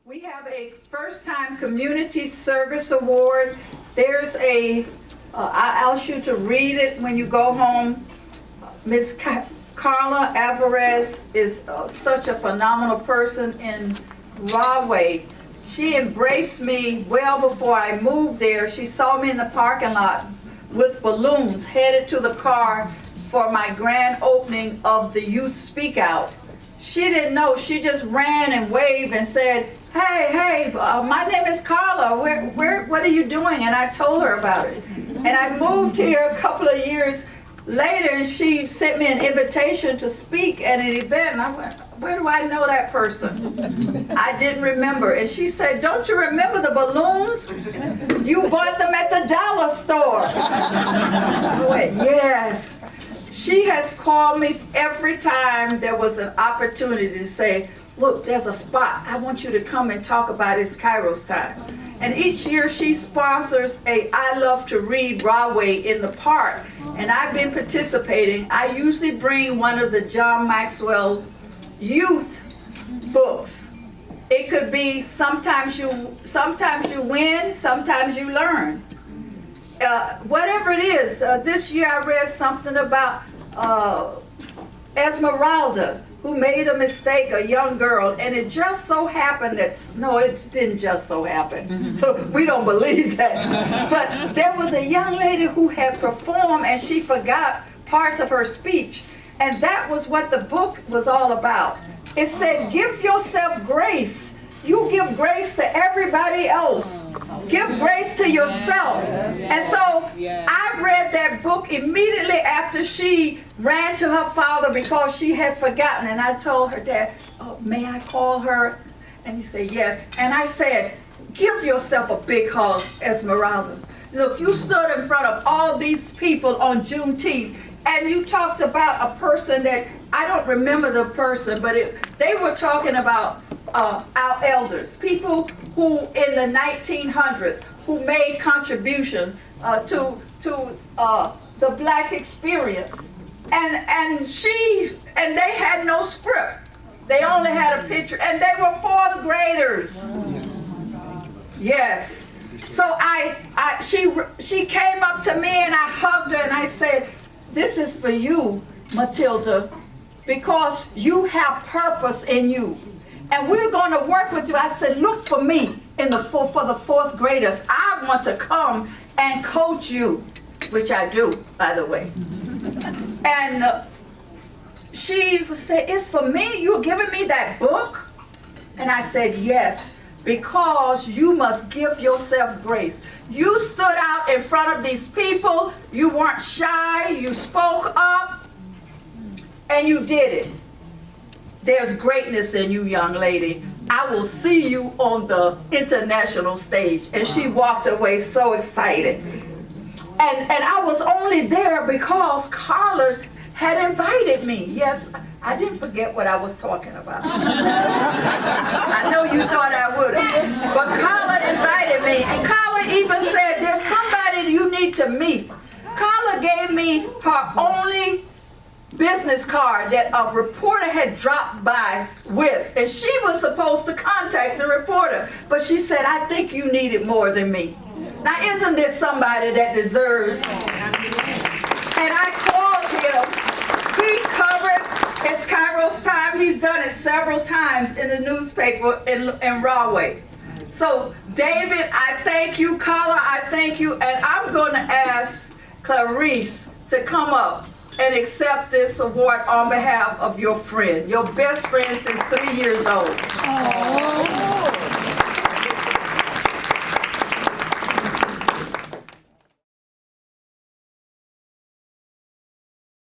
We have a first-time community service award. There's a, I'll ask you to read it when you go home. Miss Karla Alvarez is such a phenomenal person in Rahway. She embraced me well before I moved there. She saw me in the parking lot with balloons headed to the car for my grand opening of the Youth Speak Out. She didn't know. She just ran and waved and said, hey, my name is Karla. What are you doing? And I told her about it. And I moved here a couple of years later, and she sent me an invitation to speak at an event. And I went, where do I know that person? I didn't remember. And she said, don't you remember the balloons? You bought them at the dollar store. I went, yes. She has called me every time there was an opportunity to say, look, there's a spot. I want you to come and talk about it. It's Kairos Time. And each year she sponsors a I Love to Read Rahway in the park. And I've been participating. I usually bring one of the John Maxwell youth books. It could be sometimes you win, sometimes you learn. Whatever it is, this year I read something about Esmeralda, who made a mistake, a young girl, and it just so happened that, no, it didn't just so happen. We don't believe that. But there was a young lady who had performed and she forgot parts of her speech. And that was what the book was all about. It said, give yourself grace. You give grace to everybody else. Give grace to yourself. And so I read that book immediately after she ran to her father because she had forgotten. And I told her, Dad, oh, may I call her? And he said, yes. And I said, give yourself a big hug, Esmeralda. Look, you stood in front of all these people on Juneteenth, and you talked about a person that, I don't remember the person, but they were talking about our elders, people who in the 1900s who made contributions to the black experience, and they had no script. They only had a picture, and they were fourth graders. Yes. So she came up to me and I hugged her and I said, "This is for you, Matilda, because you have purpose in you. And we're going to work with you." I said, look for me for the fourth graders. I want to come and coach you, which I do, by the way. And she said, it's for me? You're giving me that book? And I said, yes, because you must give yourself grace. You stood out in front of these people. You weren't shy. You spoke up. And you did it. There's greatness in you, young lady. I will see you on the international stage. And she walked away so excited. And I was only there because Karla had invited me. Yes, I didn't forget what I was talking about. I know you thought I would have. But Karla invited me. And Karla even said, there's somebody you need to meet. Karla gave me her only business card that a reporter had dropped by with, and she was supposed to contact the reporter, but she said, I think you need it more than me. Now, isn't this somebody that deserves? And I called him. He covered his Kairos Time. He's done it several times in the newspaper in Rahway. So, David, I thank you. Karla, I thank you. And I'm going to ask Clarice to come up and accept this award on behalf of your friend, your best friend since 3 years old. Oh.